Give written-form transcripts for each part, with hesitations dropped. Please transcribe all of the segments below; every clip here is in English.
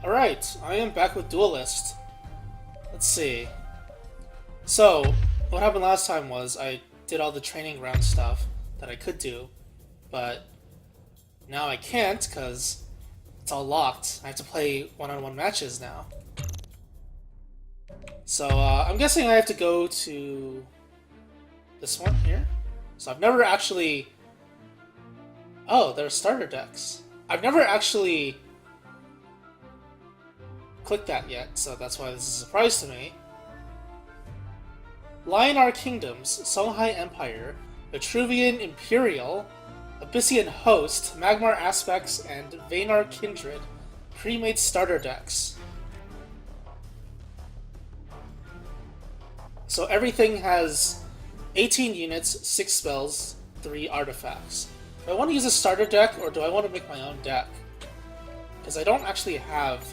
Alright, I am back with Duelyst. Let's see. So, what happened last time was I did all the training ground stuff that I could do, but now I can't because it's all locked. I have to play one-on-one matches now. So, I'm guessing I have to go to this one here. So I've never actually... Oh, there are starter decks. I've never actually clicked that yet, so that's why this is a surprise to me. Lionar Kingdoms, Songhai Empire, Vetruvian Imperial, Abyssian Host, Magmar Aspects, and Vanar Kindred pre-made starter decks. So everything has 18 units, 6 spells, 3 artifacts. Do I want to use a starter deck, or do I want to make my own deck? Because I don't actually have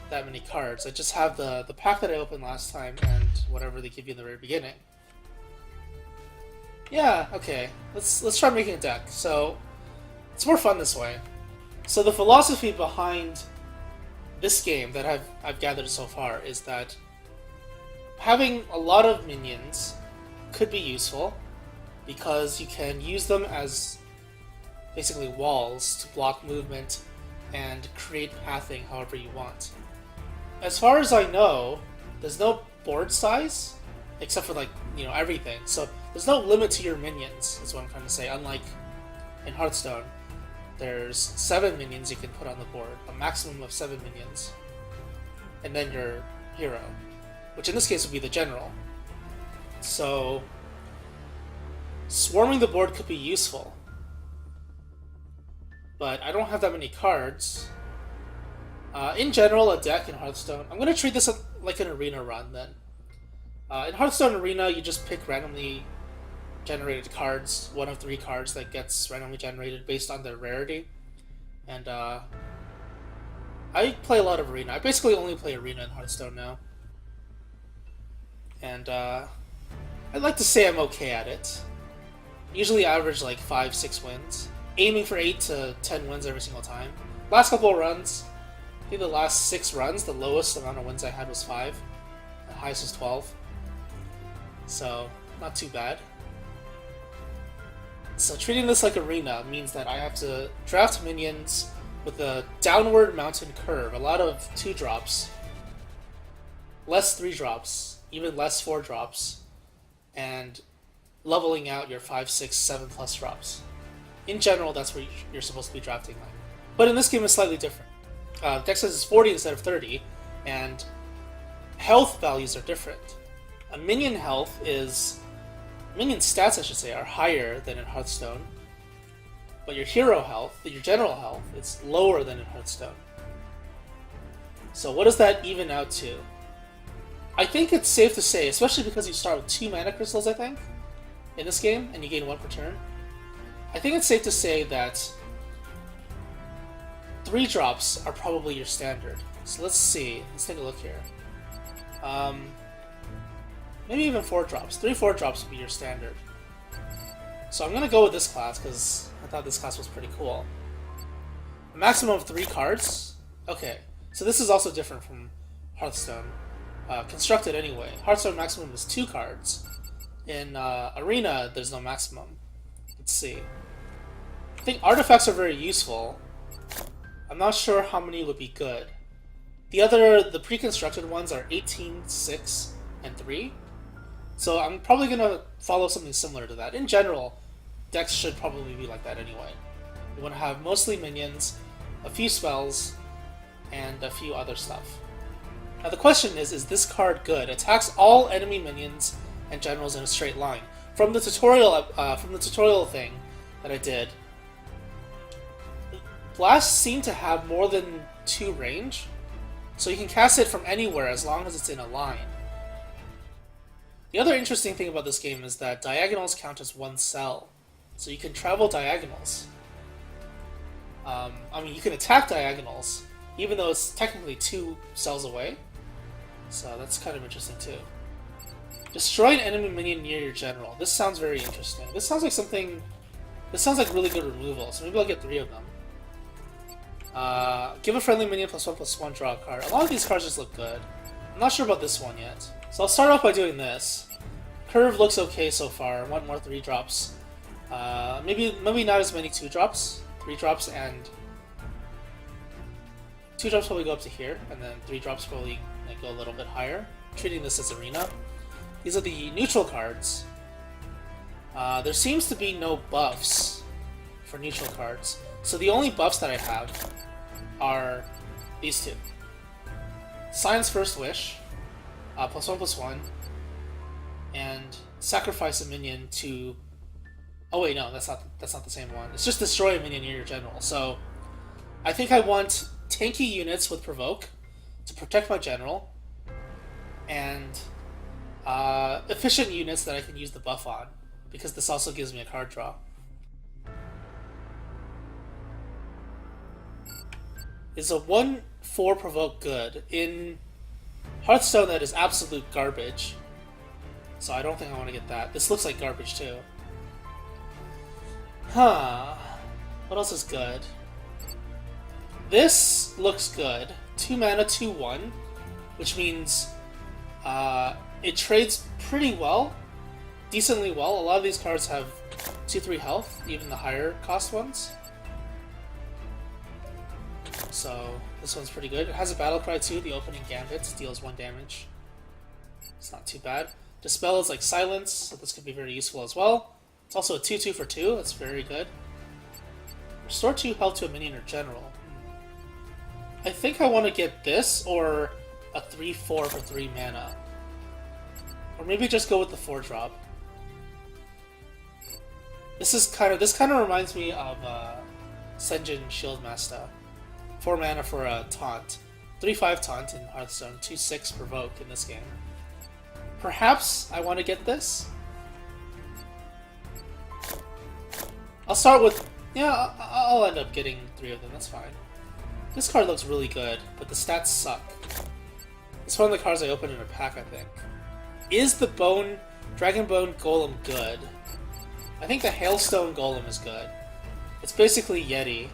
that many cards. I just have the pack that I opened last time and whatever they give you in the very beginning. Yeah, okay. Let's try making a deck. So it's more fun this way. So the philosophy behind this game that I've gathered so far is that having a lot of minions could be useful because you can use them as basically walls to block movement and create pathing however you want. As far as I know, there's no board size, except for everything. So there's no limit to your minions, is what I'm trying to say. Unlike in Hearthstone, there's 7 minions you can put on the board, a maximum of 7 minions. And then your hero, which in this case would be the general. So swarming the board could be useful. But I don't have that many cards. In general, a deck in Hearthstone... I'm going to treat this like an arena run, then. In Hearthstone Arena, you just pick randomly generated cards, 1 of 3 cards that gets randomly generated based on their rarity. And I play a lot of Arena. I basically only play Arena in Hearthstone now. And I'd like to say I'm okay at it. Usually average like 5-6 wins. Aiming for 8 to 10 wins every single time. Last couple of runs... I think the last 6 runs, the lowest amount of wins I had was 5. The highest was 12. So, not too bad. So treating this like Arena means that I have to draft minions with a downward mountain curve. A lot of 2 drops. Less 3 drops. Even less 4 drops. And leveling out your 5, 6, 7 plus drops. In general, that's where you're supposed to be drafting them. But in this game, it's slightly different. Deck size is 40 instead of 30, and health values are different. A minion health is... Minion stats, I should say, are higher than in Hearthstone. But your hero health, your general health, is lower than in Hearthstone. So what does that even out to? I think it's safe to say, especially because you start with 2 mana crystals, I think, in this game, and you gain 1 per turn. I think it's safe to say that 3 drops are probably your standard. So let's see. Let's take a look here. Maybe even 4 drops. 3-4 drops would be your standard. So I'm going to go with this class because I thought this class was pretty cool. A maximum of 3 cards? Okay. So this is also different from Hearthstone. Constructed anyway. Hearthstone maximum is 2 cards. In Arena, there's no maximum. Let's see. I think artifacts are very useful. I'm not sure how many would be good. The pre-constructed ones are 18, 6, and 3. So I'm probably going to follow something similar to that. In general, decks should probably be like that anyway. You want to have mostly minions, a few spells, and a few other stuff. Now the question is this card good? Attacks all enemy minions and generals in a straight line. From the tutorial thing that I did, Blasts seem to have more than 2 range, so you can cast it from anywhere as long as it's in a line. The other interesting thing about this game is that diagonals count as 1 cell, so you can travel diagonals. I mean, you can attack diagonals, even though it's technically 2 cells away, so that's kind of interesting too. Destroy an enemy minion near your general. This sounds very interesting. This sounds like really good removal, so maybe I'll get 3 of them. Give a friendly minion +1/+1, draw a card. A lot of these cards just look good. I'm not sure about this one yet. So I'll start off by doing this. Curve looks okay so far. I want more 3-drops. Maybe not as many 2-drops. 3-drops and 2-drops probably go up to here, and then 3-drops probably like, go a little bit higher. Treating this as arena. These are the neutral cards. There seems to be no buffs for neutral cards. So the only buffs that I have are these two. Science First Wish, +1/+1, and sacrifice a minion to... Oh wait, no, that's not the same one. It's just destroy a minion near your general. So I think I want tanky units with Provoke to protect my general, and efficient units that I can use the buff on, because this also gives me a card draw. Is a 1/4 Provoke good? In Hearthstone, that is absolute garbage. So I don't think I want to get that. This looks like garbage too. Huh. What else is good? This looks good. 2 mana, 2/1, which means it trades pretty well. Decently well. A lot of these cards have 2-3 health, even the higher cost ones. So this one's pretty good. It has a battle cry too, the opening gambit, deals 1 damage. It's not too bad. Dispel is like silence, so this could be very useful as well. It's also a 2/2 for 2, that's very good. Restore 2 health to a minion or general. I think I want to get this, or a 3/4 for 3 mana. Or maybe just go with the 4-drop. This kind of reminds me of Senjin Shieldmaster. 4 mana for a taunt. 3/5 taunt in Hearthstone, 2/6 provoke in this game. Perhaps I want to get this. I'll start with... yeah, I'll end up getting 3 of them, that's fine. This card looks really good, but the stats suck. It's one of the cards I opened in a pack, I think. Is the Dragonbone Golem good? I think the Hailstone Golem is good. It's basically Yeti.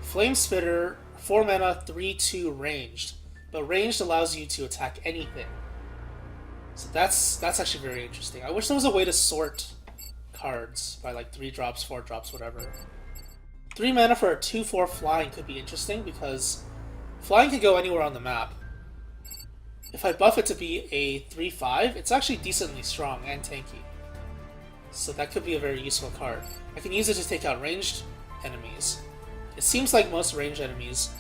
Flame Spitter, 4 mana, 3/2 ranged. But ranged allows you to attack anything. So that's actually very interesting. I wish there was a way to sort cards by like 3-drops, 4-drops, whatever. 3 mana for a 2/4 flying could be interesting because flying can go anywhere on the map. If I buff it to be a 3/5, it's actually decently strong and tanky. So that could be a very useful card. I can use it to take out ranged enemies. It seems like most ranged enemies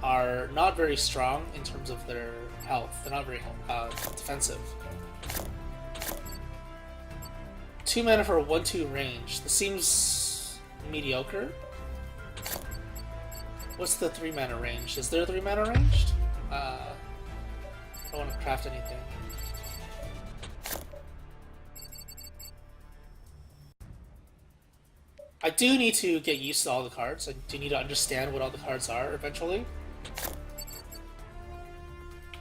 are not very strong in terms of their health. They're not very defensive. 2 mana for a 1/2 range. This seems mediocre. What's the 3 mana range? Is there a 3 mana ranged? I don't want to craft anything. I do need to get used to all the cards. I do need to understand what all the cards are eventually.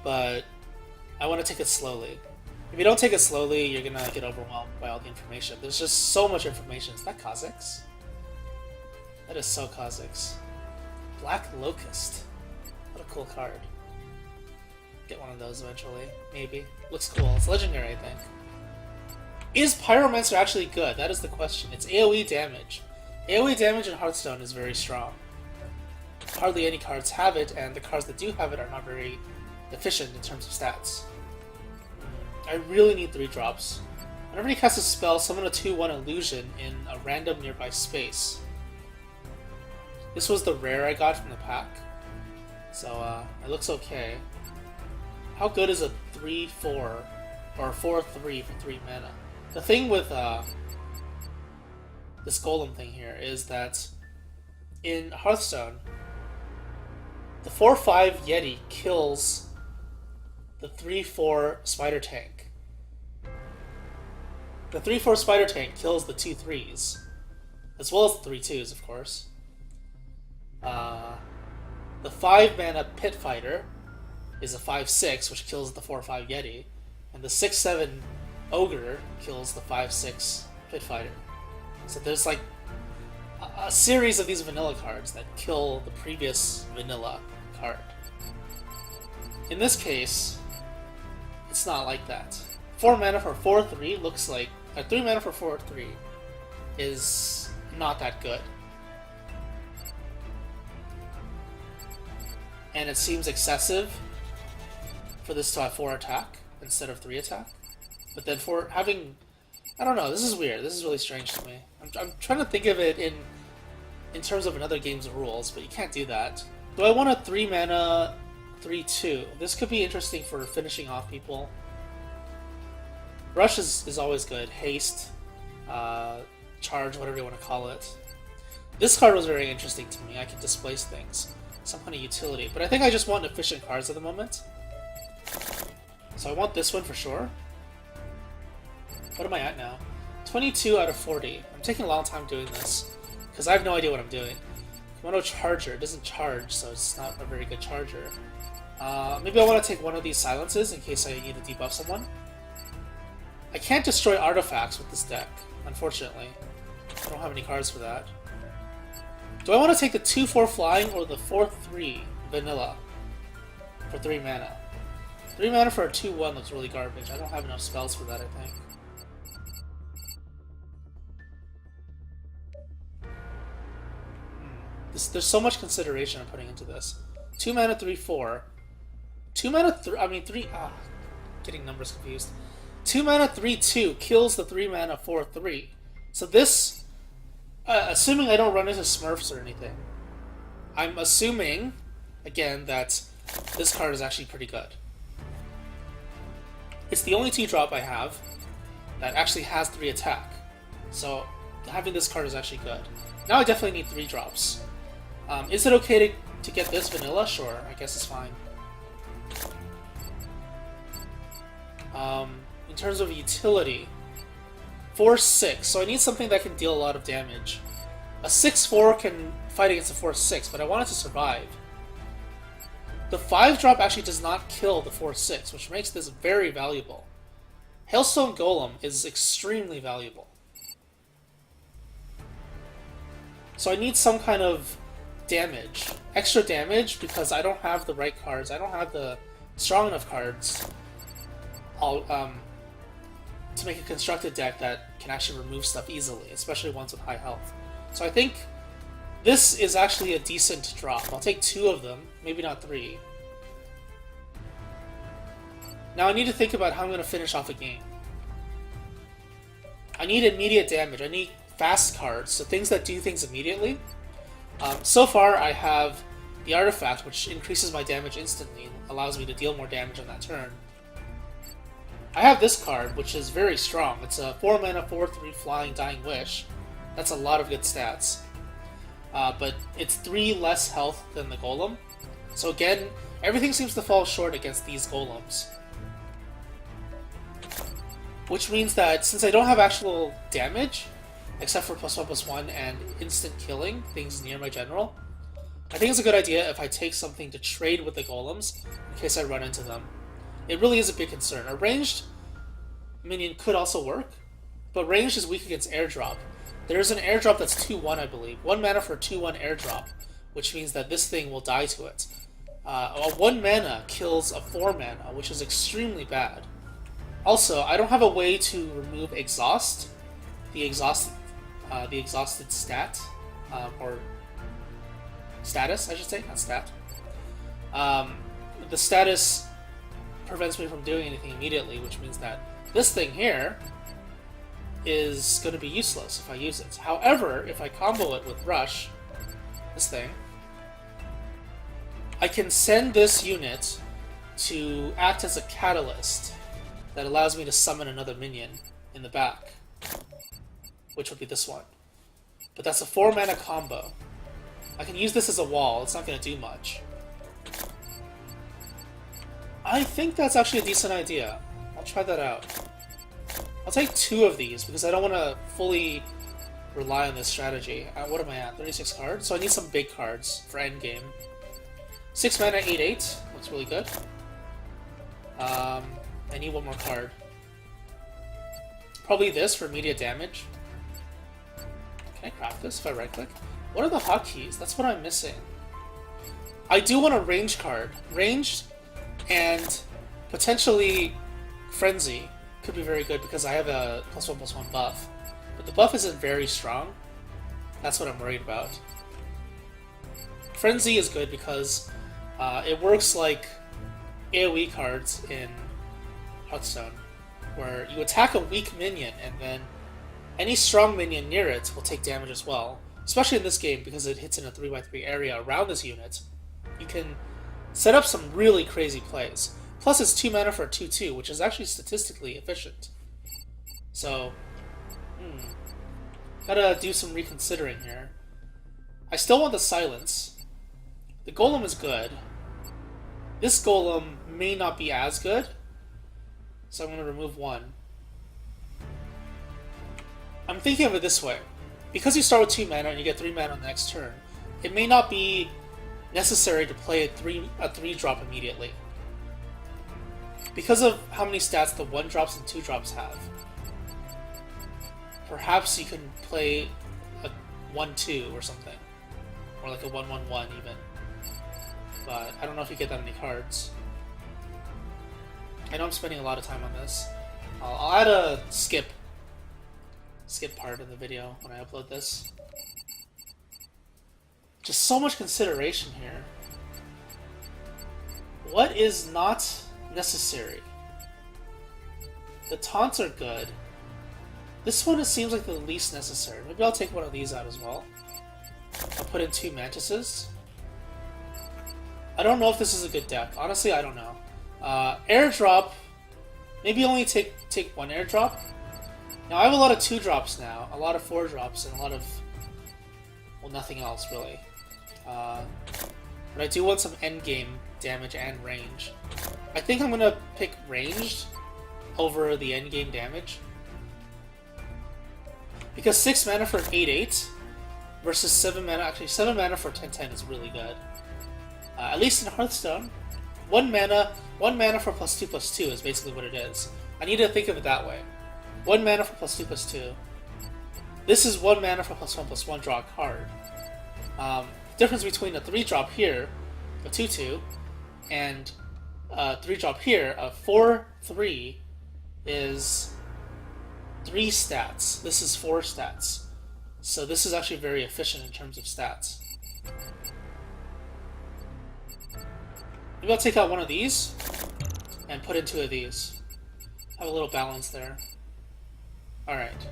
But I want to take it slowly. If you don't take it slowly, you're gonna get overwhelmed by all the information. There's just so much information. Is that Kha'Zix? That is so Kha'Zix. Black Locust. What a cool card. Get one of those eventually. Maybe. Looks cool. It's legendary, I think. Is Pyromancer actually good? That is the question. It's AoE damage. AoE damage in Hearthstone is very strong. Hardly any cards have it, and the cards that do have it are not very efficient in terms of stats. I really need 3-drops. Whenever he casts a spell, summon a 2/1 illusion in a random nearby space. This was the rare I got from the pack. So, it looks okay. How good is a 3/4 or 4/3 for 3 mana? The thing with this golem thing here is that in Hearthstone, the 4/5 Yeti kills the 3/4 Spider Tank. The 3/4 Spider Tank kills the 2/3s, as well as the 3/2s, of course. The 5 mana Pit Fighter is a 5/6, which kills the 4/5 Yeti, and the 6/7 Ogre kills the 5/6 Pit Fighter. So there's like a series of these vanilla cards that kill the previous vanilla card. In this case, it's not like that. 4 mana for 4/3 looks like 3 mana for 4/3 is not that good. And it seems excessive for this to have 4 attack instead of 3 attack. But then for having... I don't know, this is weird. This is really strange to me. I'm trying to think of it in terms of another game's rules, but you can't do that. Do I want a 3 mana 3/2? This could be interesting for finishing off people. Rush is always good. Haste, charge, whatever you want to call it. This card was very interesting to me. I can displace things. Some kind of utility. But I think I just want efficient cards at the moment. So I want this one for sure. What am I at now? 22 out of 40. I'm taking a long time doing this, because I have no idea what I'm doing. Komodo Charger. It doesn't charge, so it's not a very good charger. Maybe I want to take one of these silences in case I need to debuff someone. I can't destroy artifacts with this deck, unfortunately. I don't have any cards for that. Do I want to take the 2/4 flying or the 4/3 vanilla for 3 mana? 3 mana for a 2/1 looks really garbage. I don't have enough spells for that, I think. There's so much consideration I'm putting into this. 2 mana 3/4. 2 mana 3. Getting numbers confused. 2 mana 3/2 kills the 3 mana 4/3. So this, assuming I don't run into Smurfs or anything, I'm assuming again that this card is actually pretty good. It's the only 2-drop I have that actually has 3 attack. So having this card is actually good. Now I definitely need 3 drops. Is it okay to get this vanilla? Sure, I guess it's fine. In terms of utility, 4/6, so I need something that can deal a lot of damage. A 6/4 can fight against a 4/6, but I want it to survive. The 5-drop actually does not kill the 4/6, which makes this very valuable. Hailstone Golem is extremely valuable. So I need some kind of damage. Extra damage, because I don't have the right cards. I don't have the strong enough cards to make a constructed deck that can actually remove stuff easily, especially ones with high health. So I think this is actually a decent drop. I'll take 2 of them, maybe not 3. Now I need to think about how I'm going to finish off a game. I need immediate damage. I need fast cards, so things that do things immediately. So far I have the artifact, which increases my damage instantly and allows me to deal more damage on that turn. I have this card, which is very strong. It's a 4 mana 4/3 flying Dying Wish. That's a lot of good stats. But it's 3 less health than the Golem. So again, everything seems to fall short against these Golems. Which means that since I don't have actual damage, except for +1/+1 and instant killing things near my general, I think it's a good idea if I take something to trade with the Golems in case I run into them. It really is a big concern. A ranged minion could also work, but ranged is weak against airdrop. There's an airdrop that's 2/1, I believe. 1 mana for a 2/1 airdrop, which means that this thing will die to it. A 1 mana kills a 4 mana, which is extremely bad. Also, I don't have a way to remove exhaust, the exhausted stat, or status, I should say, not stat. The status prevents me from doing anything immediately, which means that this thing here is going to be useless if I use it. However, if I combo it with Rush, this thing, I can send this unit to act as a catalyst that allows me to summon another minion in the back, which would be this one. But that's a 4 mana combo. I can use this as a wall, it's not going to do much. I think that's actually a decent idea. I'll try that out. I'll take 2 of these because I don't want to fully rely on this strategy. What am I at? 36 cards? So I need some big cards for endgame. 6 mana, 8/8. Looks really good. I need 1 more card. Probably this for immediate damage. Can I craft this if I right-click? What are the hotkeys? That's what I'm missing. I do want a range card. Ranged and potentially Frenzy could be very good because I have a +1/+1 buff. But the buff isn't very strong. That's what I'm worried about. Frenzy is good because it works like AoE cards in Hearthstone, where you attack a weak minion and then any strong minion near it will take damage as well. Especially in this game because it hits in a 3x3 area around this unit. You can set up some really crazy plays. Plus it's 2 mana for a 2/2, which is actually statistically efficient. So, gotta do some reconsidering here. I still want the silence. The golem is good. This golem may not be as good, so I'm going to remove one. I'm thinking of it this way. Because you start with 2 mana and you get 3 mana on the next turn, it may not be necessary to play a 3-drop immediately. Because of how many stats the 1-drops and 2-drops have, perhaps you can play a 1/2 or something. Or like a 1/1/1 even. But I don't know if you get that many cards. I know I'm spending a lot of time on this. I'll add a skip part in the video when I upload this. Just so much consideration here. What is not necessary? The taunts are good. This one, it seems like the least necessary. Maybe I'll take one of these out as well. I'll put in 2 mantises. I don't know if this is a good deck. Honestly, I don't know. Airdrop. Maybe only take 1 airdrop. Now, I have a lot of 2-drops now. A lot of 4-drops and a lot of... well, nothing else, really. But I do want some endgame damage and range. I think I'm going to pick ranged over the endgame damage. Because 6 mana for an 8/8 versus 7 mana... actually, 7 mana for 10/10 is really good. At least in Hearthstone. 1 mana for +2/+2 is basically what it is. I need to think of it that way. 1 mana for +2/+2. This is 1 mana for +1/+1, draw a card. The difference between a 3-drop here, a 2/2, and a 3-drop here, a 4/3, is 3 stats. This is 4 stats. So this is actually very efficient in terms of stats. Maybe I'll take out one of these and put in 2 of these. Have a little balance there. Alright.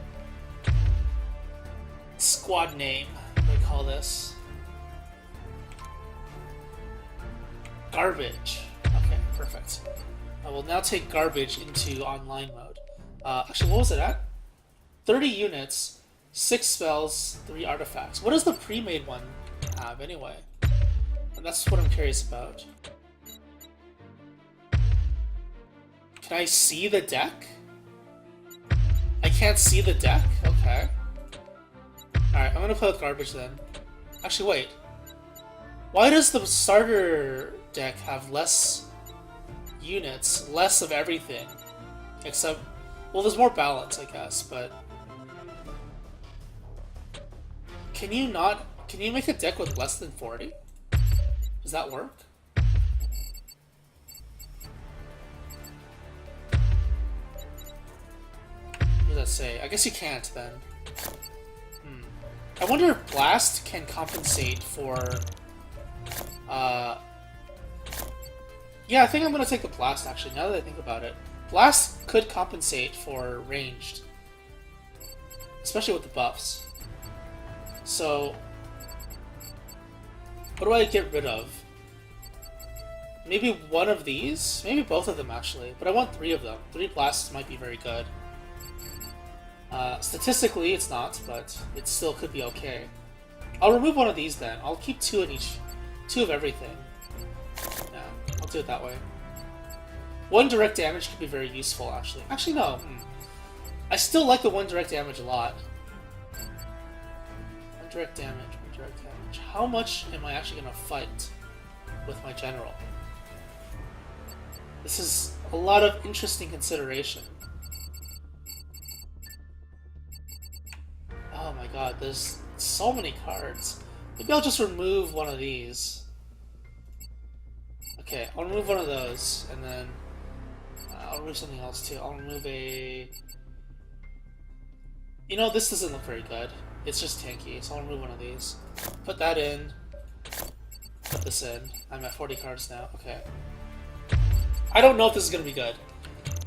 Squad name, what do we call this? Garbage. Okay, perfect. I will now take garbage into online mode. Actually, what was it at? 30 units, 6 spells, 3 artifacts. What does the pre-made one have, anyway? And that's what I'm curious about. Can I see the deck? I can't see the deck? Okay. Alright, I'm gonna play with garbage then. Actually, wait. Why does the starter deck have less units, less of everything? Except, well, there's more balance, I guess, but... Can you make a deck with less than 40? Does that work? What does that say? I guess you can't, then. I wonder if Blast can compensate for... Yeah, I think I'm going to take the Blast, actually, now that I think about it. Blast could compensate for ranged. Especially with the buffs. So... what do I get rid of? Maybe one of these? Maybe both of them, actually. But I want 3 of them. 3 Blasts might be very good. Statistically, it's not, but it still could be okay. I'll remove one of these then. I'll keep 2 in each. 2 of everything. Yeah, I'll do it that way. 1 direct damage could be very useful, actually. Actually, no. I still like the 1 direct damage a lot. 1 direct damage, 1 direct damage. How much am I actually going to fight with my general? This is a lot of interesting consideration. Oh my god, there's so many cards. Maybe I'll just remove one of these. Okay, I'll remove one of those, and then I'll remove something else too. I'll remove a... You know, this doesn't look very good. It's just tanky, so I'll remove one of these. Put that in. Put this in. I'm at 40 cards now. Okay. I don't know if this is going to be good.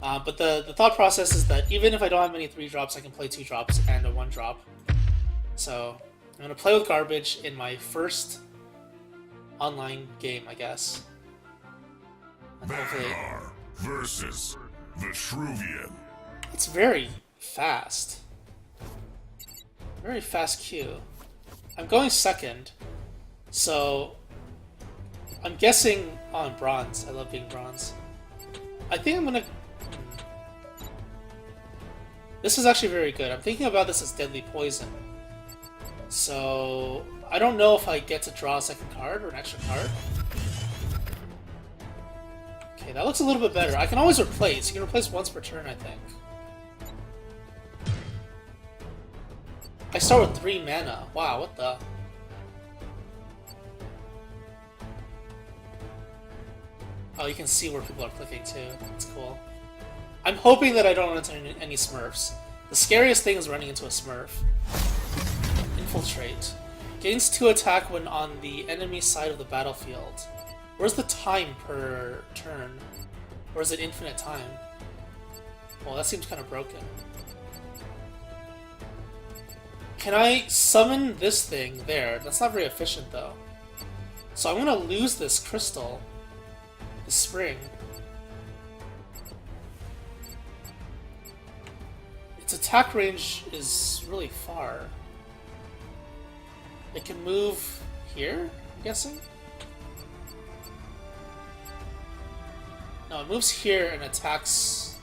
But the thought process is that even if I don't have many 3-drops, I can play 2-drops and a 1-drop. So, I'm going to play with garbage in my first online game, I guess. And Vanar versus Vetruvian. It's very fast. Very fast queue. I'm going second, so I'm guessing on bronze. I love being bronze. I think I'm gonna... This is actually very good. I'm thinking about this as deadly poison. So I don't know if I get to draw a second card or an extra card. Okay, that looks a little bit better. I can always replace. You can replace once per turn, I think. I start with 3 mana. Wow, what the... Oh, you can see where people are clicking too. That's cool. I'm hoping that I don't run into any Smurfs. The scariest thing is running into a Smurf. Infiltrate. Gains 2 attack when on the enemy side of the battlefield. Where's the time per turn? Or is it infinite time? Well, that seems kind of broken. Can I summon this thing there? That's not very efficient though. So I'm gonna lose this crystal. The spring. Its attack range is really far. It can move here, I'm guessing? No, it moves here and attacks...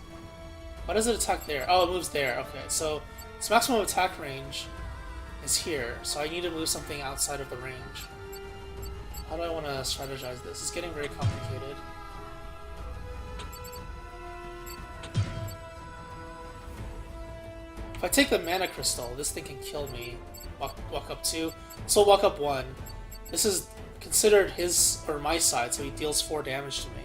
Why does it attack there? Oh, it moves there. Okay, so its maximum attack range is here, so I need to move something outside of the range. How do I want to strategize this? It's getting very complicated. If I take the mana crystal, this thing can kill me. Walk up 2. So walk up 1. This is considered his or my side, so he deals 4 damage to me.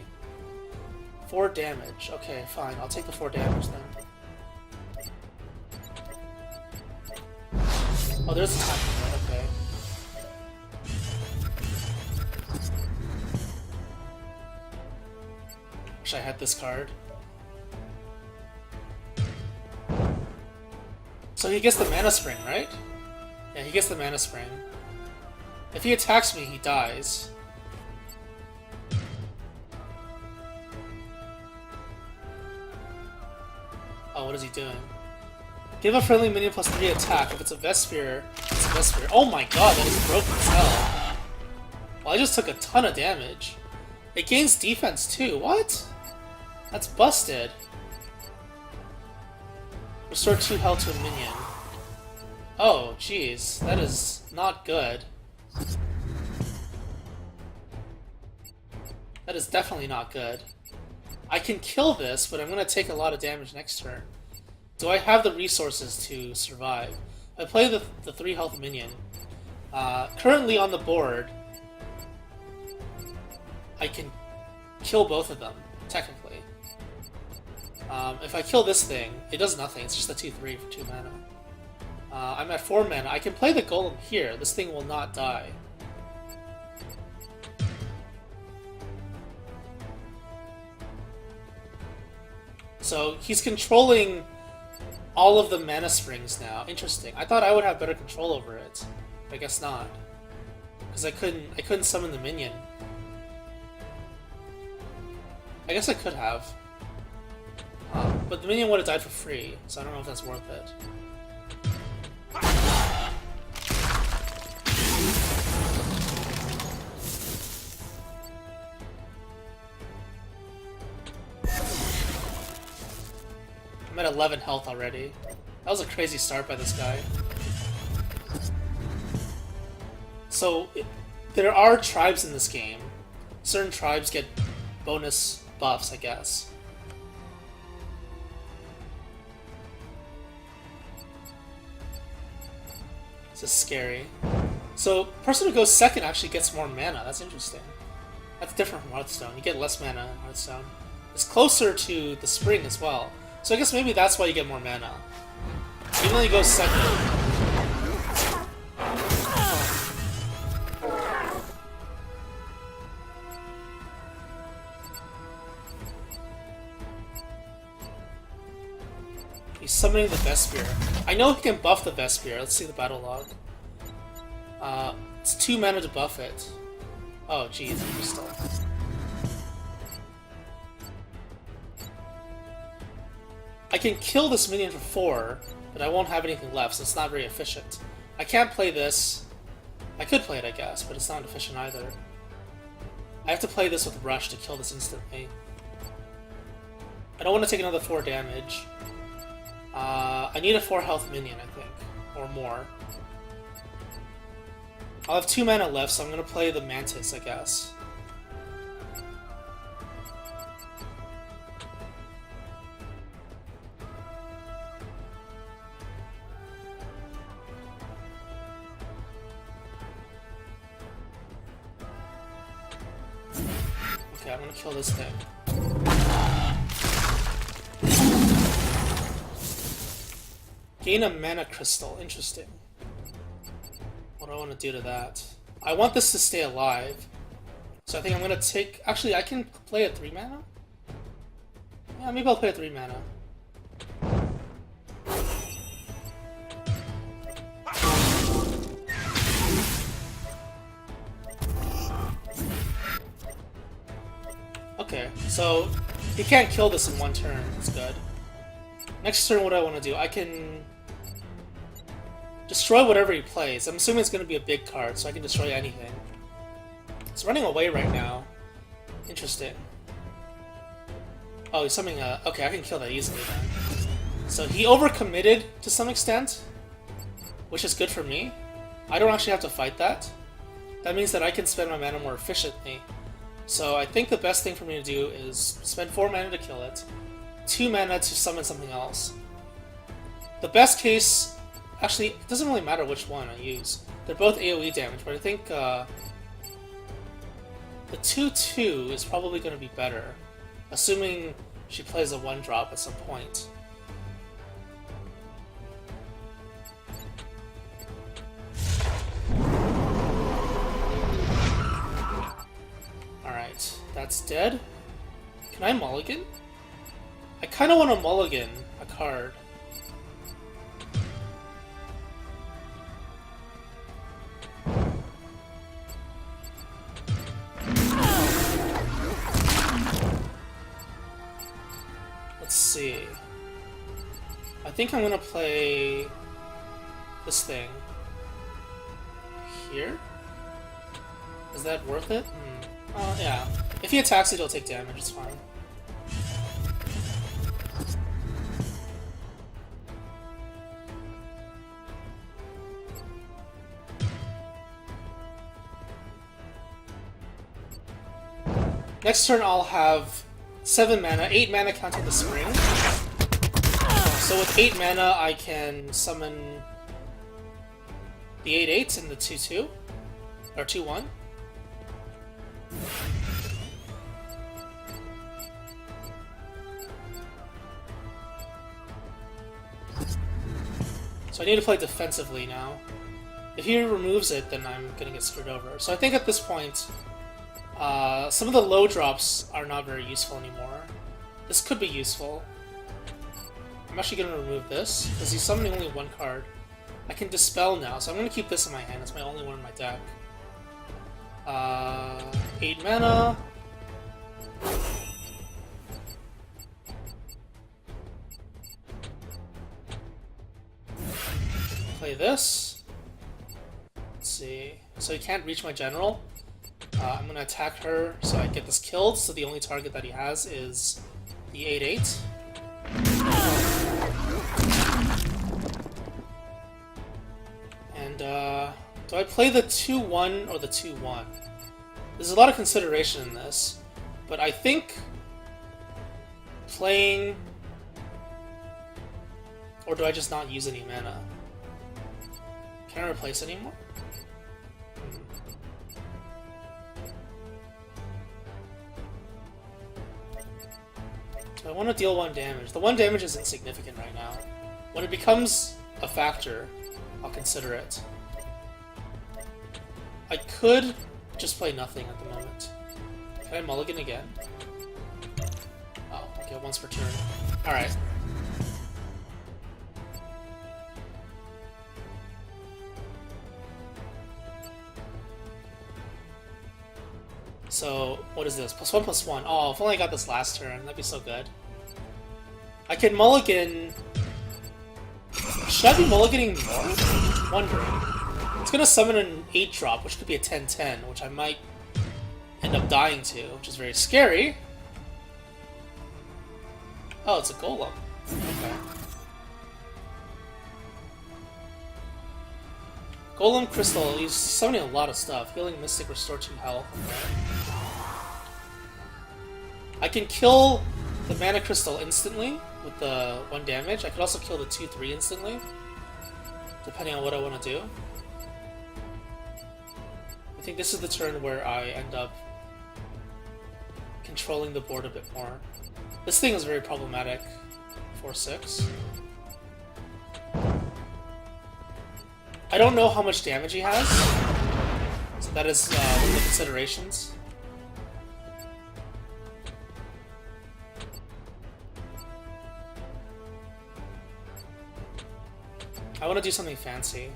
4 damage. Okay, fine. I'll take the 4 damage then. Oh, there's a time limit. Okay. Wish I had this card. So he gets the mana spring, right? Yeah, he gets the mana spring. If he attacks me, he dies. Oh, what is he doing? Give a friendly minion plus 3 attack. If it's a Vesphere, it's a Vesphere. Oh my god, that is broken as hell. Well, I just took a ton of damage. It gains defense too. What? That's busted. Restore 2 health to a minion. Oh, jeez. That is not good. That is definitely not good. I can kill this, but I'm going to take a lot of damage next turn. Do I have the resources to survive? I play the 3 health minion. Currently on the board, I can kill both of them, technically. If I kill this thing, it does nothing. It's just a 2/3 for 2 mana. I'm at 4 mana. I can play the golem here. This thing will not die. So he's controlling all of the mana springs now. Interesting. I thought I would have better control over it. I guess not. Because I couldn't summon the minion. I guess I could have. But the minion would have died for free, so I don't know if that's worth it. I'm at 11 health already. That was a crazy start by this guy. So, there are tribes in this game. Certain tribes get bonus buffs, I guess. This is scary. So, person who goes second actually gets more mana. That's interesting. That's different from Hearthstone. You get less mana in Hearthstone. It's closer to the spring as well. So I guess maybe that's why you get more mana. Even though you go second. He's summoning the Vespier. I know he can buff the Vespier. Let's see the battle log. It's 2 mana to buff it. Oh, geez, crystal. I can kill this minion for 4, but I won't have anything left, so it's not very efficient. I can't play this. I could play it, I guess, but it's not efficient either. I have to play this with Rush to kill this instantly. I don't want to take another 4 damage. I need a 4 health minion, I think, or more. I'll have 2 mana left, so I'm going to play the Mantis, I guess. Okay, I'm going to kill this thing. Gain a mana crystal. Interesting. What do I want to do to that? I want this to stay alive. So I think I'm going to take... Actually, I can play a 3 mana? Yeah, maybe I'll play a 3 mana. Okay, so he can't kill this in 1 turn. That's good. Next turn, what do I want to do? I can destroy whatever he plays. I'm assuming it's going to be a big card, so I can destroy anything. It's running away right now. Interesting. Oh, he's summoning a... Okay, I can kill that easily then. So he overcommitted to some extent, which is good for me. I don't actually have to fight that. That means that I can spend my mana more efficiently. So I think the best thing for me to do is spend 4 mana to kill it, 2 mana to summon something else. The best case... Actually, it doesn't really matter which one I use. They're both AoE damage, but I think the 2/2 is probably going to be better, assuming she plays a 1-drop at some point. Alright, that's dead. Can I mulligan? I kind of want to mulligan a card. Let's see. I think I'm gonna play this thing here. Is that worth it? Oh, yeah. If he attacks it, he'll take damage. It's fine. Next turn, I'll have 7 mana, 8 mana counting the spring. So with 8 mana, I can summon the 8/8 and the 2/2, or 2/1. So I need to play defensively now. If he removes it, then I'm gonna get screwed over. So I think at this point, some of the low drops are not very useful anymore. This could be useful. I'm actually going to remove this, because he's summoning only 1 card. I can Dispel now, so I'm going to keep this in my hand. It's my only one in my deck. 8 mana. Play this. Let's see. So he can't reach my general. I'm going to attack her so I get this killed, so the only target that he has is the 8/8. And, do I play the 2/1 or the 2/1? There's a lot of consideration in this, but I think playing... Or do I just not use any mana? Can I replace anymore? I want to deal 1 damage. The 1 damage is insignificant right now. When it becomes a factor, I'll consider it. I could just play nothing at the moment. Can I mulligan again? Oh, okay, once per turn. Alright. So, what is this? +1/+1. Oh, if only I got this last turn, that'd be so good. I can mulligan... Should I be mulliganing more? Wondering. It's gonna summon an 8-drop, which could be a 10/10, which I might end up dying to, which is very scary. Oh, it's a golem. Okay. Golem Crystal, he's summoning a lot of stuff. Healing Mystic, restore 2 health. Okay. I can kill the Mana Crystal instantly with the 1 damage. I could also kill the 2/3 instantly, depending on what I want to do. I think this is the turn where I end up controlling the board a bit more. This thing is very problematic. 4/6. I don't know how much damage he has, so that is one of the considerations. I want to do something fancy.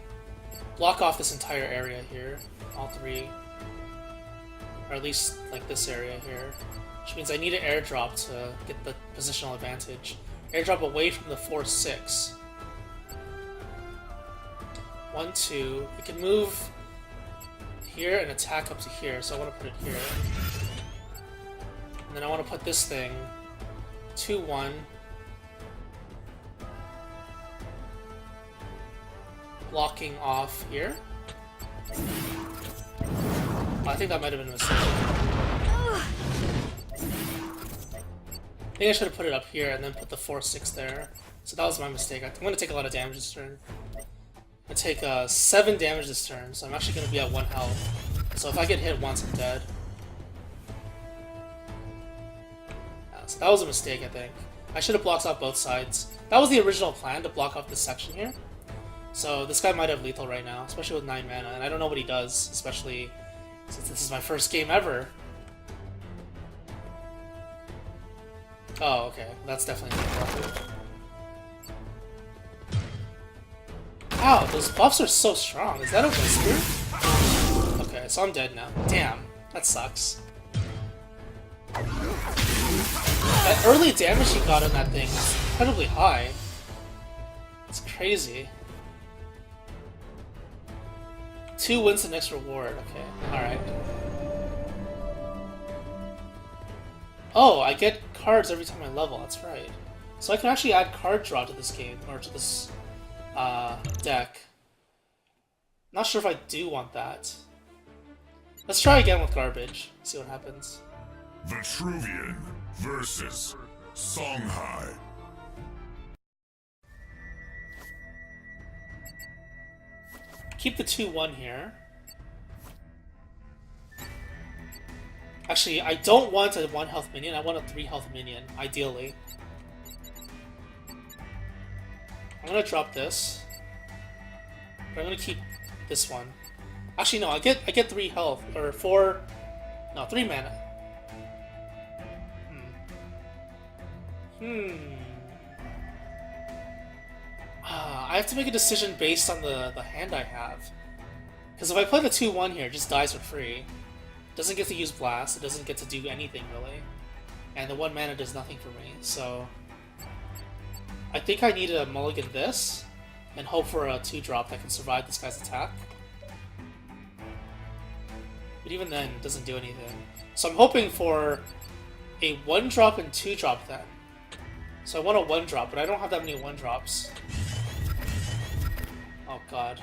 Block off this entire area here, all 3. Or at least, like, this area here. Which means I need an airdrop to get the positional advantage. Airdrop away from the 4/6. 1, 2. It can move here and attack up to here, so I want to put it here. And then I want to put this thing 2/1. Blocking off here. I think that might have been a mistake. I think I should have put it up here and then put the 4/6 there. So that was my mistake. I'm going to take a lot of damage this turn. I take 7 damage this turn, so I'm actually going to be at 1 health. So if I get hit once, I'm dead. So that was a mistake, I think. I should have blocked off both sides. That was the original plan, to block off this section here. So this guy might have lethal right now, especially with 9 mana, and I don't know what he does, especially since this is my first game ever. Oh, okay. That's definitely lethal. Wow, those buffs are so strong. Is that a whisper? Okay, so I'm dead now. Damn, that sucks. That early damage he got on that thing is incredibly high. It's crazy. 2 wins the next reward. Okay, alright. Oh, I get cards every time I level, that's right. So I can actually add card draw to this game, or to this deck. Not sure if I do want that. Let's try again with garbage, see what happens. Vetruvian versus Songhai. Keep the 2/1 here. Actually, I don't want a 1 health minion, I want a 3 health minion, ideally. I'm gonna drop this. But I'm gonna keep this one. Actually no, I get 3 health, or 4... No, 3 mana. I have to make a decision based on the hand I have. Because if I play the 2/1 here, it just dies for free. Doesn't get to use Blast, it doesn't get to do anything really. And the 1 mana does nothing for me, so... I think I need to mulligan this, and hope for a 2-drop that can survive this guy's attack. But even then, it doesn't do anything. So I'm hoping for a 1-drop and 2-drop then. So I want a 1-drop, but I don't have that many 1-drops. Oh god.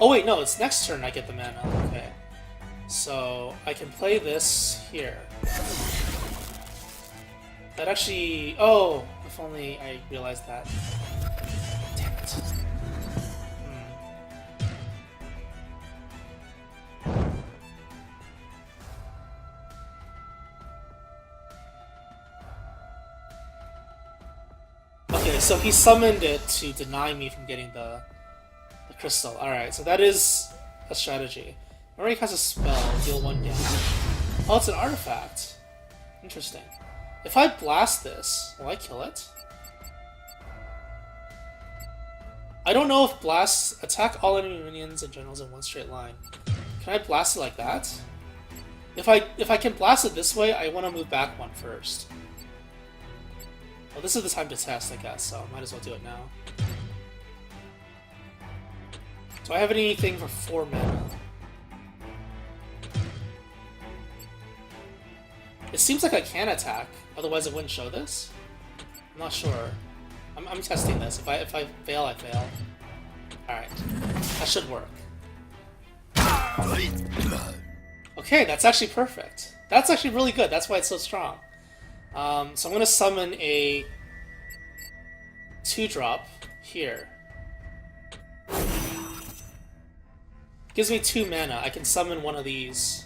Oh wait, no, it's next turn I get the mana. Okay. So I can play this here. That actually... Oh! If only I realized that. Damn it. Okay, so he summoned it to deny me from getting the crystal. Alright, so that is a strategy. Already has a spell, deal 1 damage. Oh, it's an artifact. Interesting. If I blast this, will I kill it? I don't know if blasts attack all enemy minions and generals in one straight line. Can I blast it like that? If I can blast it this way, I want to move back one first. Well, this is the time to test, I guess, so I might as well do it now. Do I have anything for 4 mana? It seems like I can attack, otherwise it wouldn't show this. I'm not sure. I'm testing this. If I fail, I fail. Alright. That should work. Okay, that's actually perfect. That's actually really good. That's why it's so strong. So I'm gonna summon a 2-drop here. Gives me 2 mana. I can summon one of these.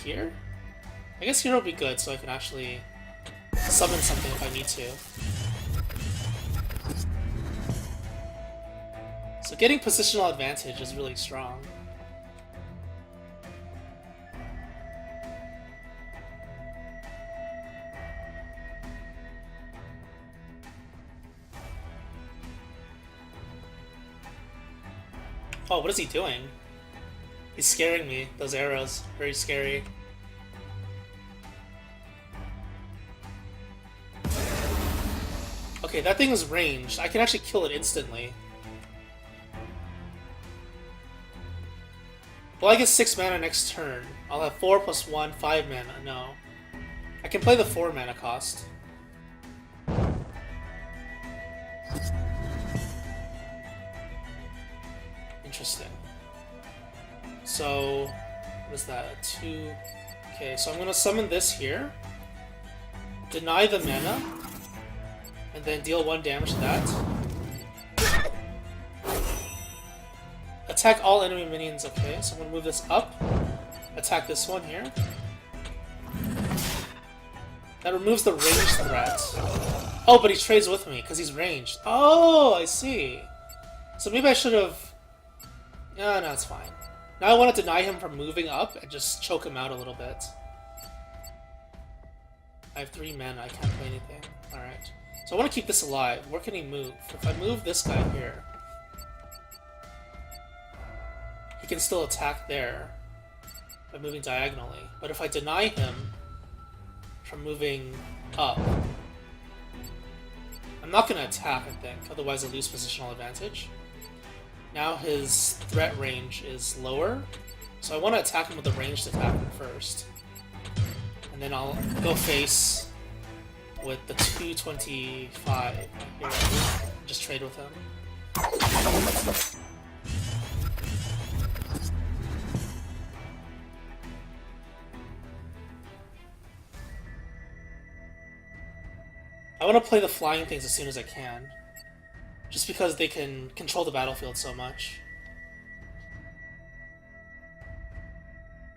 Here? I guess here will be good, so I can actually summon something if I need to. So getting positional advantage is really strong. Oh, what is he doing? He's scaring me. Those arrows. Very scary. Okay, that thing is ranged. I can actually kill it instantly. Well, I get 6 mana next turn. I'll have 4 plus 1, 5 mana. No. I can play the 4 mana cost. Interesting. So, what is that? 2... Okay, so I'm gonna summon this here. Deny the mana. And then deal 1 damage to that. Attack all enemy minions, okay. So I'm gonna move this up. Attack this one here. That removes the ranged threat. Oh, but he trades with me, because he's ranged. Oh, I see. So maybe I should have... No, it's fine. Now I want to deny him from moving up and just choke him out a little bit. I have 3 mana, I can't play anything. Alright. So I want to keep this alive. Where can he move? If I move this guy here, he can still attack there by moving diagonally. But if I deny him from moving up, I'm not going to attack, I think. Otherwise I lose positional advantage. Now his threat range is lower, so I want to attack him with a ranged attack first. And then I'll go face with the 225 here. Just trade with him. I want to play the flying things as soon as I can. Just because they can control the battlefield so much.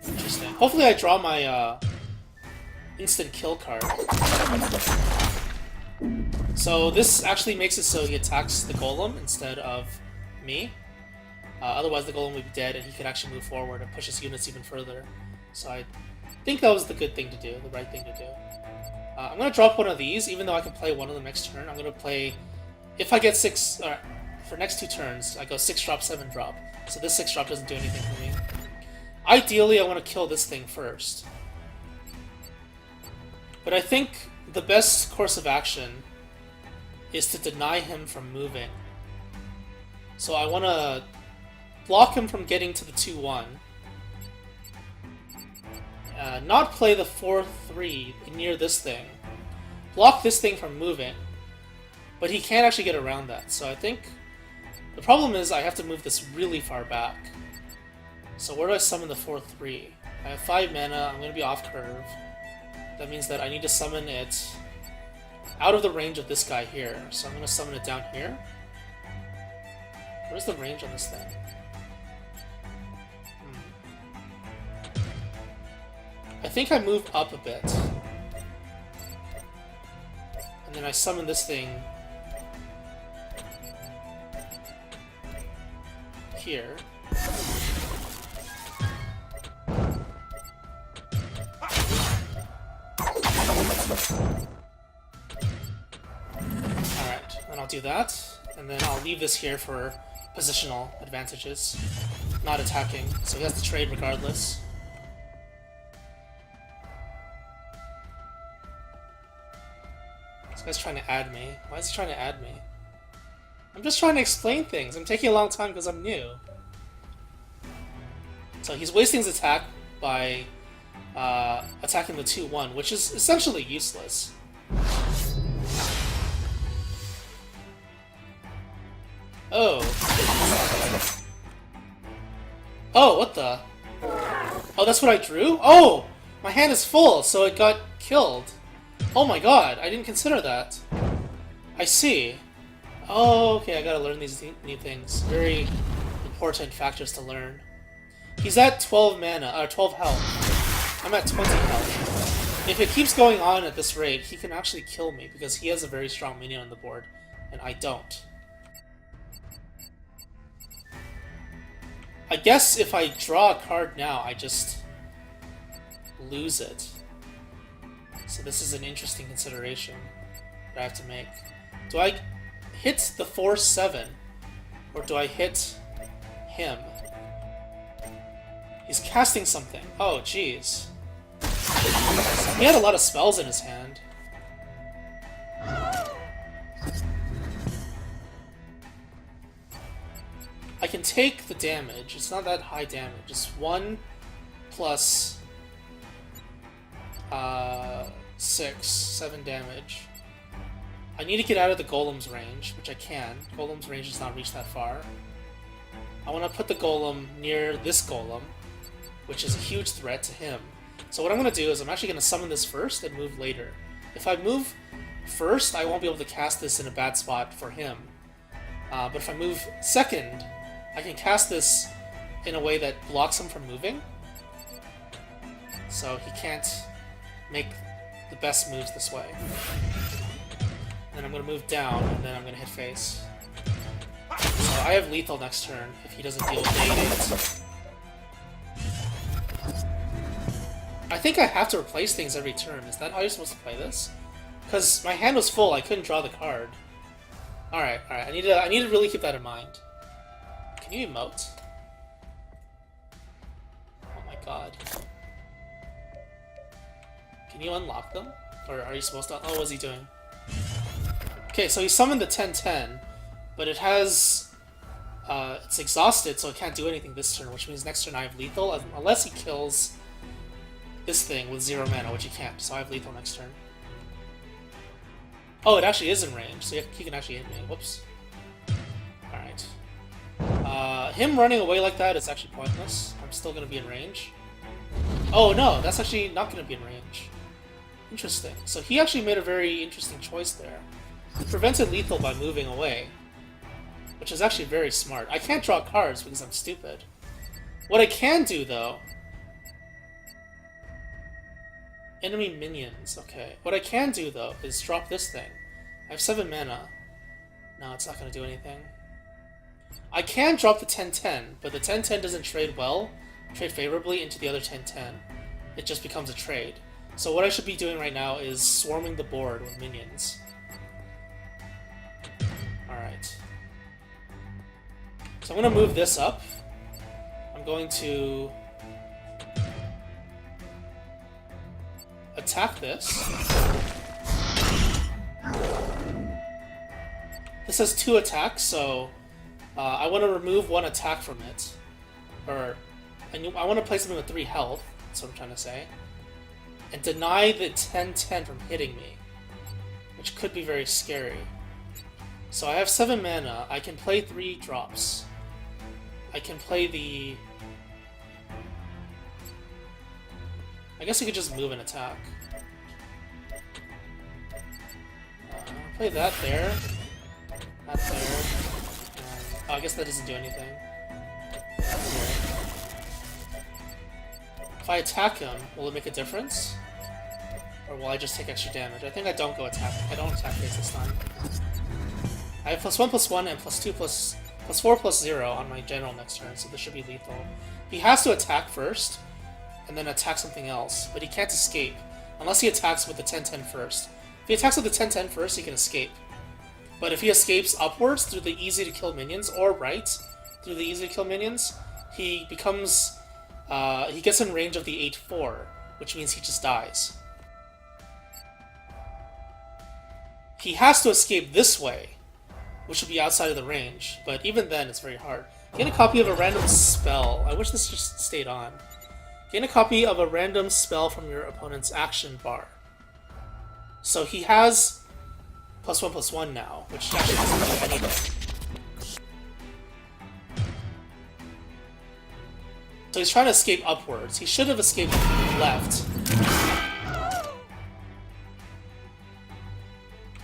Interesting. Hopefully I draw my instant kill card. So this actually makes it so he attacks the golem instead of me. Otherwise the golem would be dead and he could actually move forward and push his units even further. So I think that was the good thing to do, the right thing to do. I'm going to drop one of these, even though I can play one of them next turn. I'm going to play... If I get 6, for next 2 turns, I go 6 drop, 7 drop. So this 6 drop doesn't do anything for me. Ideally, I want to kill this thing first. But I think the best course of action is to deny him from moving. So I want to block him from getting to the 2-1. Not play the 4-3 near this thing. Block this thing from moving. But he can't actually get around that, so I think The problem is I have to move this really far back. So where do I summon the 4/3? I have 5 mana, I'm going to be off curve. That means that I need to summon it out of the range of this guy here. So I'm going to summon it down here. Where's the range on this thing? I think I move up a bit. And then I summon this thing here. Alright, then I'll do that. And then I'll leave this here for positional advantages. Not attacking, so he has to trade regardless. This guy's trying to add me. Why is he trying to add me? I'm just trying to explain things. I'm taking a long time because I'm new. So he's wasting his attack by attacking the 2/1, which is essentially useless. Oh. Oh, what the? Oh, that's what I drew? Oh! My hand is full, so it got killed. Oh my god, I didn't consider that. I see. Oh, okay, I gotta learn these new things. Very important factors to learn. He's at 12 mana, or 12 health. I'm at 20 health. If it keeps going on at this rate, he can actually kill me because he has a very strong minion on the board, and I don't. I guess if I draw a card now, I just lose it. So this is an interesting consideration that I have to make. Do I hit the 4/7, or do I hit him? He's casting something. Oh, jeez. He had a lot of spells in his hand. I can take the damage. It's not that high damage. It's 1 plus 6, 7 damage. I need to get out of the golem's range, which I can. Golem's range does not reach that far. I want to put the golem near this golem, which is a huge threat to him. So what I'm going to do is I'm actually going to summon this first and move later. If I move first, I won't be able to cast this in a bad spot for him. But if I move second, I can cast this in a way that blocks him from moving. So he can't make the best moves this way. Then I'm going to move down, and then I'm going to hit face. So I have lethal next turn if he doesn't deal with 8/8. I think I have to replace things every turn. Is that how you're supposed to play this? Because my hand was full, I couldn't draw the card. Alright, alright. I need to really keep that in mind. Can you emote? Oh my god. Can you unlock them? Or are you supposed to? Oh, what's he doing? Okay, so he summoned the 10/10, but it has... it's exhausted, so it can't do anything this turn, which means next turn I have lethal, unless he kills this thing with 0 mana, which he can't, so I have lethal next turn. Oh, it actually is in range, so he can actually hit me. Whoops. Alright. Him running away like that is actually pointless. I'm still going to be in range. Oh no, that's actually not going to be in range. Interesting. So he actually made a very interesting choice there. He prevented lethal by moving away, which is actually very smart. I can't draw cards because I'm stupid. What I can do, though... Enemy minions, okay. What I can do, though, is drop this thing. I have 7 mana. No, it's not going to do anything. I can drop the 10/10, but the 10/10 doesn't trade favorably into the other 10/10. It just becomes a trade. So what I should be doing right now is swarming the board with minions. Alright. So I'm going to move this up. I'm going to attack this. This has 2 attacks, so I want to remove 1 attack from it. Or, I want to play something with 3 health, that's what I'm trying to say. And deny the 10/10 from hitting me, which could be very scary. So I have 7 mana. I can play 3 drops. I can play the... I guess I could just move and attack. Play that there. That there. Oh, I guess that doesn't do anything. Here. If I attack him, will it make a difference? Or will I just take extra damage? I think I don't go attack. I don't attack phase this time. I have +1/+1 and +4/+0 on my general next turn, so this should be lethal. He has to attack first, and then attack something else, but he can't escape, unless he attacks with the 10/10 first. If he attacks with the 10/10 first, he can escape. But if he escapes upwards through the easy-to-kill minions, or right through the easy-to-kill minions, he becomes... he gets in range of the 8/4, which means he just dies. He has to escape this way, which would be outside of the range, but even then it's very hard. Gain a copy of a random spell. I wish this just stayed on. Gain a copy of a random spell from your opponent's action bar. So he has +1/+1 now, which actually doesn't do anything. So he's trying to escape upwards. He should have escaped left.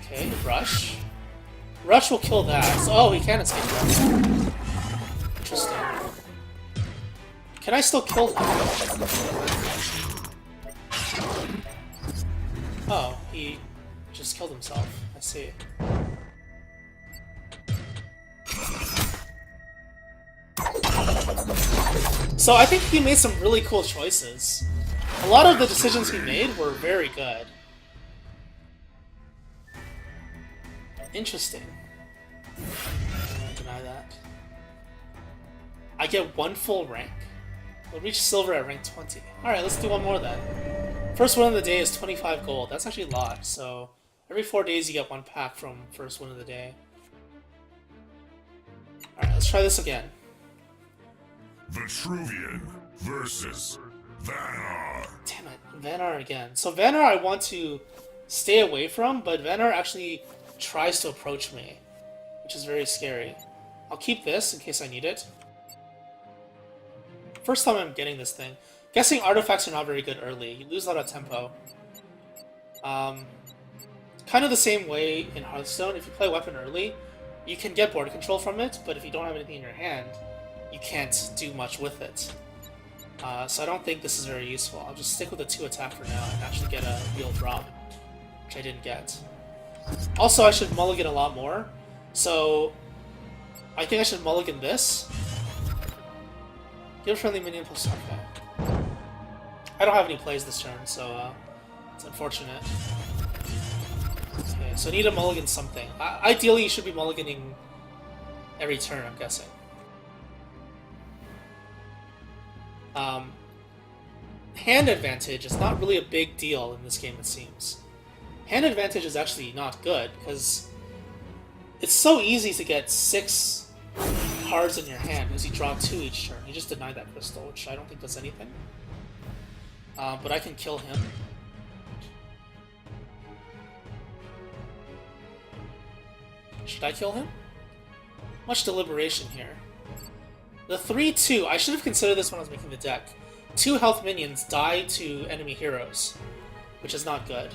Okay, rush. Rush will kill that. So, oh, he can escape left. Interesting. Can I still kill him? Oh, he just killed himself. I see. So I think he made some really cool choices. A lot of the decisions he made were very good. Interesting. I'm gonna deny that. I get 1 full rank. We'll reach silver at rank 20. Alright, let's do one more then. First win of the day is 25 gold. That's actually a lot, so every 4 days you get 1 pack from first win of the day. Alright, let's try this again. Vetruvian versus Vanar. Damn it, Vanar again. So Vanar I want to stay away from, but Vanar actually tries to approach me, which is very scary. I'll keep this in case I need it. First time I'm getting this thing. Guessing artifacts are not very good early. You lose a lot of tempo. Kind of the same way in Hearthstone. If you play weapon early, you can get board control from it, but if you don't have anything in your hand, you can't do much with it. So I don't think this is very useful. I'll just stick with the 2 attack for now and actually get a real drop, which I didn't get. Also, I should mulligan a lot more, so I think I should mulligan this. Give a friendly minion plus... Okay. I don't have any plays this turn, so it's unfortunate. Okay, so I need to mulligan something. Ideally, you should be mulliganing every turn, I'm guessing. Hand advantage is not really a big deal in this game, it seems. Hand advantage is actually not good, because it's so easy to get 6 cards in your hand because you draw 2 each turn. You just deny that crystal, which I don't think does anything. But I can kill him. Should I kill him? Much deliberation here. The 3/2, I should have considered this when I was making the deck. 2 health minions die to enemy heroes, which is not good.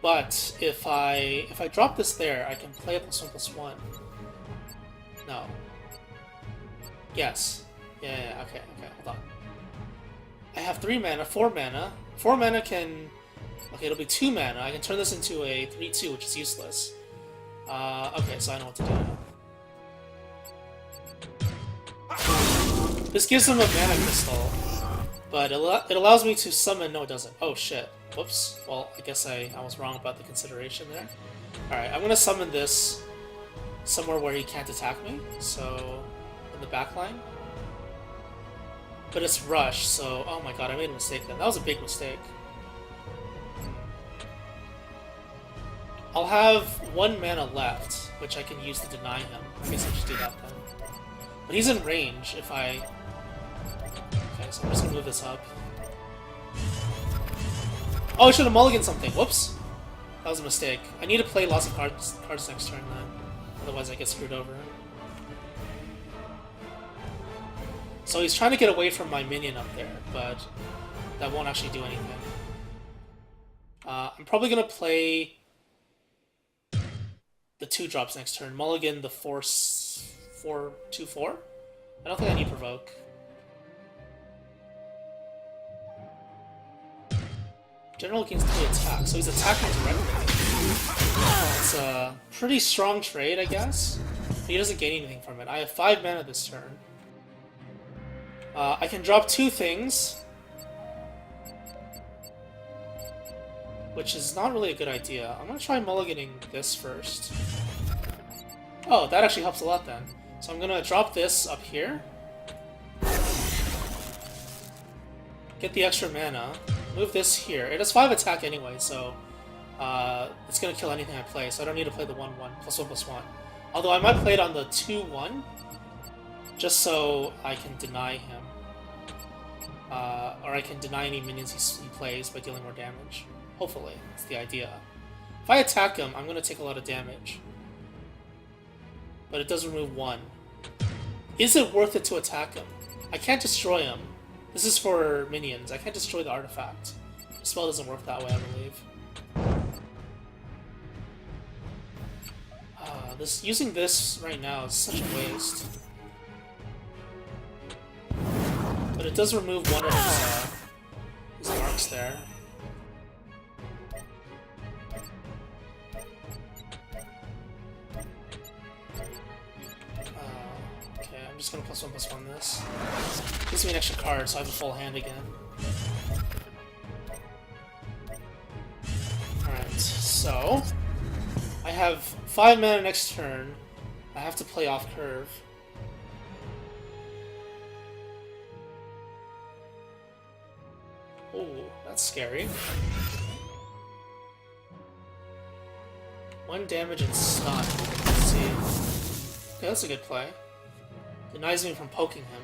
But if I drop this there, I can play a +1/+1. No. Yes. Yeah, okay, hold on. I have 3 mana, 4 mana. 4 mana can... Okay, it'll be 2 mana. I can turn this into a 3/2, which is useless. Okay, so I know what to do now. This gives him a mana crystal, but it allows me to summon... No, it doesn't. Oh, shit. Whoops. Well, I guess I was wrong about the consideration there. Alright, I'm gonna summon this somewhere where he can't attack me, so... in the back line. But it's rush, so... Oh my god, I made a mistake then. That was a big mistake. I'll have 1 mana left, which I can use to deny him. I guess I'll just do that then. But he's in range if I... Okay, so I'm just gonna move this up. Oh, I should have mulliganed something. Whoops! That was a mistake. I need to play lots of cards next turn then. Otherwise I get screwed over. So he's trying to get away from my minion up there, but that won't actually do anything. I'm probably going to play the 2-drops next turn. Mulligan the 4/2/4. I don't think I need Provoke. General gains 3 attack, so he's attacking directly. It's a pretty strong trade, I guess. But he doesn't gain anything from it. I have 5 mana this turn. I can drop 2 things, which is not really a good idea. I'm going to try mulliganing this first. Oh, that actually helps a lot then. So I'm going to drop this up here. Get the extra mana. Move this here. It has 5 attack anyway, so it's going to kill anything I play, so I don't need to play the 1/1, +1/+1. Although I might play it on the 2/1, just so I can deny him. Or I can deny any minions he plays by dealing more damage. Hopefully, that's the idea. If I attack him, I'm going to take a lot of damage. But it does remove 1. Is it worth it to attack him? I can't destroy him. This is for minions. I can't destroy the artifact. The spell doesn't work that way, I believe. Using this right now is such a waste. But it does remove one of his marks there. Okay, I'm just gonna +1/+1 this. Gives me an extra card, so I have a full hand again. Alright, so I have 5 mana next turn. I have to play off curve. Ooh, that's scary. 1 damage and stun. Let's see. Okay, that's a good play. Denies me from poking him.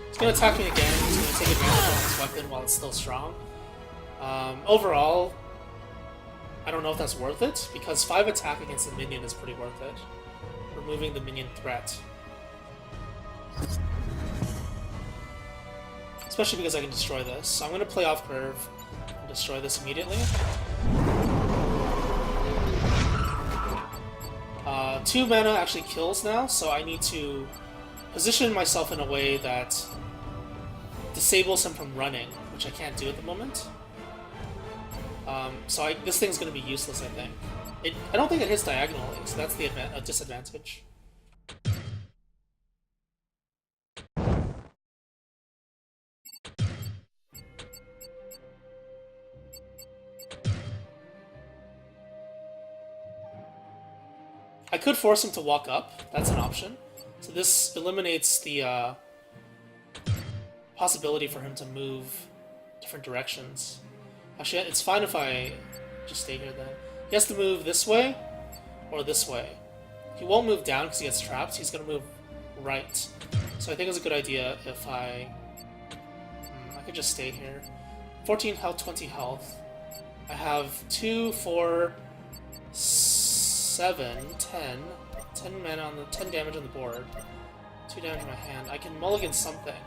He's gonna attack me again. He's gonna take advantage of his weapon while it's still strong. Overall, I don't know if that's worth it, because 5 attack against the minion is pretty worth it. Removing the minion threat. Especially because I can destroy this. So I'm going to play off curve and destroy this immediately. 2 mana actually kills now, so I need to position myself in a way that disables him from running, which I can't do at the moment. So this thing's going to be useless, I think. I don't think it hits diagonally, so that's the disadvantage. I could force him to walk up. That's an option. So this eliminates the possibility for him to move different directions. Actually, it's fine if I just stay here then. He has to move this way or this way. He won't move down because he gets trapped. He's going to move right. So I think it's a good idea if I could just stay here. 14 health, 20 health. I have 2, 4, 7, 10 mana on the 10 damage on the board. 2 damage in my hand. I can mulligan something.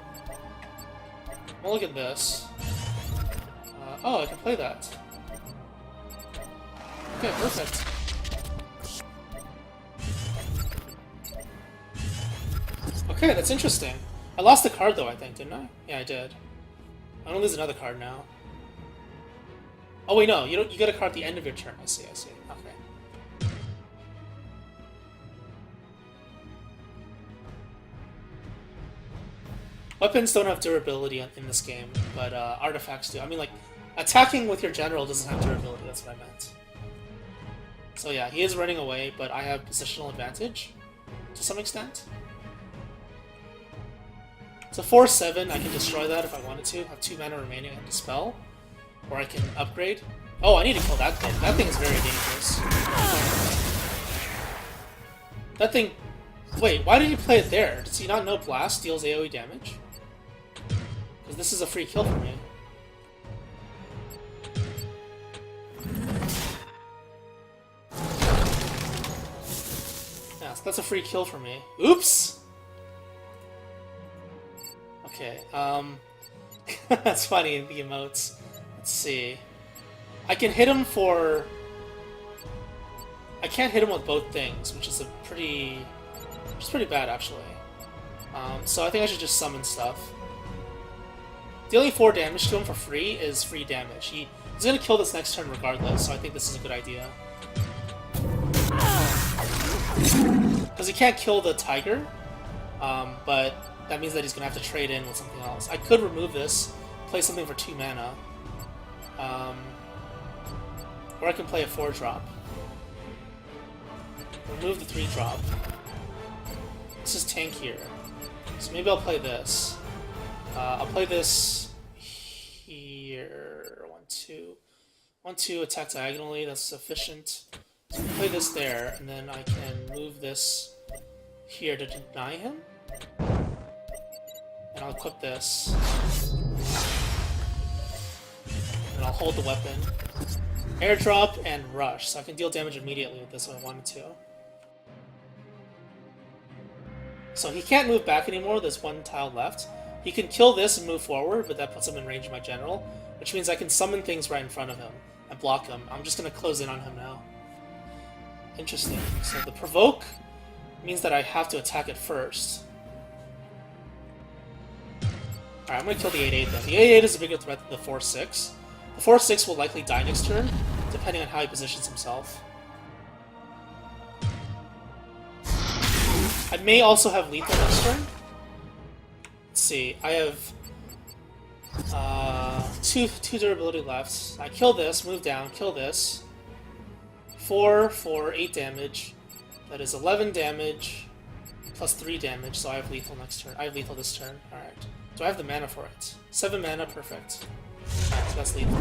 Mulligan this. Oh, I can play that. Okay, perfect. Okay, that's interesting. I lost a card though, I think, didn't I? Yeah, I did. I'm gonna lose another card now. Oh wait, no, you get a card at the end of your turn. I see. Okay. Weapons don't have durability in this game, but artifacts do. I mean, like, attacking with your general doesn't have durability, that's what I meant. So yeah, he is running away, but I have positional advantage, to some extent. So 4/7, I can destroy that if I wanted to. I have 2 mana remaining, I can dispel. Or I can upgrade. Oh, I need to kill that thing. That thing is very dangerous. That thing... Wait, why did you play it there? Does he not know Blast deals AoE damage? Because this is a free kill for me. That's a free kill for me. Oops! Okay, that's funny, the emotes. Let's see. I can hit him for... I can't hit him with both things, which is pretty bad, actually. So I think I should just summon stuff. Dealing 4 damage to him for free is free damage. He's gonna kill this next turn regardless, so I think this is a good idea. Because he can't kill the tiger, but that means that he's gonna have to trade in with something else. I could remove this, play something for 2 mana, or I can play a 4-drop. Remove the 3-drop. This is tankier, so maybe I'll play this. I'll play this here. 1-2, attack diagonally. That's sufficient. So I'll play this there, and then I can move this here to deny him. And I'll equip this. And I'll hold the weapon. Airdrop and rush, so I can deal damage immediately with this if I wanted to. So he can't move back anymore, there's 1 tile left. He can kill this and move forward, but that puts him in range of my general, which means I can summon things right in front of him and block him. I'm just going to close in on him now. Interesting. So the provoke means that I have to attack it first. Alright, I'm going to kill the 8-8 then. The 8-8 is a bigger threat than the 4-6. The 4-6 will likely die next turn, depending on how he positions himself. I may also have lethal next turn. Let's see, I have two durability left. I kill this, move down, kill this. 4 for 8 damage. That is 11 damage plus 3 damage, so I have lethal next turn. I have lethal this turn. Alright. Do I have the mana for it? 7 mana, perfect. Alright, so that's lethal.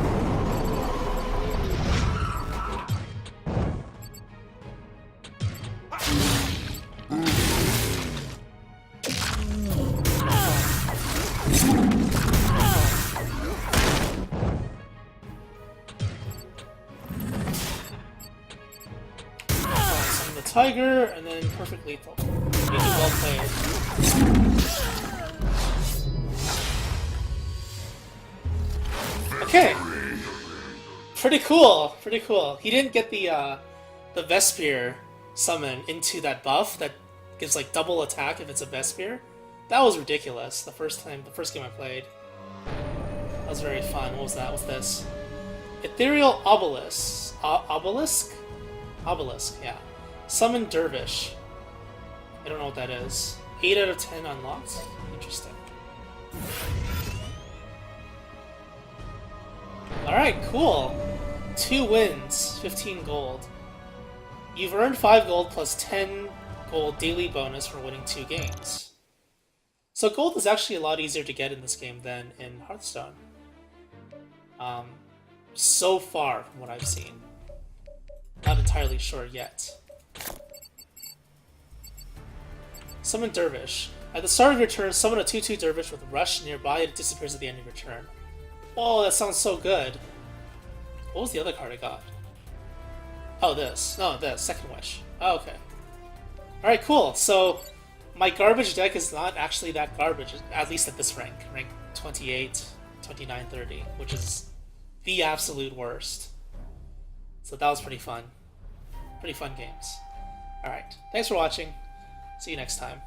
Tiger, and then perfect lethal. Really well played. Okay. Pretty cool. Pretty cool. He didn't get the Vespier summon into that buff that gives like double attack if it's a Vespier. That was ridiculous. The first game I played. That was very fun. What was that? What's this? Ethereal Obelisk. Obelisk? Obelisk, yeah. Summon Dervish. I don't know what that is. 8 out of 10 unlocked? Interesting. Alright, cool. 2 wins, 15 gold. You've earned 5 gold plus 10 gold daily bonus for winning 2 games. So gold is actually a lot easier to get in this game than in Hearthstone. So far from what I've seen. Not entirely sure yet. Summon Dervish. At the start of your turn, summon a 2/2 Dervish with Rush nearby. It disappears at the end of your turn. Oh, that sounds so good. What was the other card I got? Oh, this. No, this. Second Wish. Oh, okay. Alright, cool. So, my garbage deck is not actually that garbage, at least at this rank. Rank 28, 29, 30, which is the absolute worst. So that was pretty fun. Pretty fun games. Alright, thanks for watching. See you next time.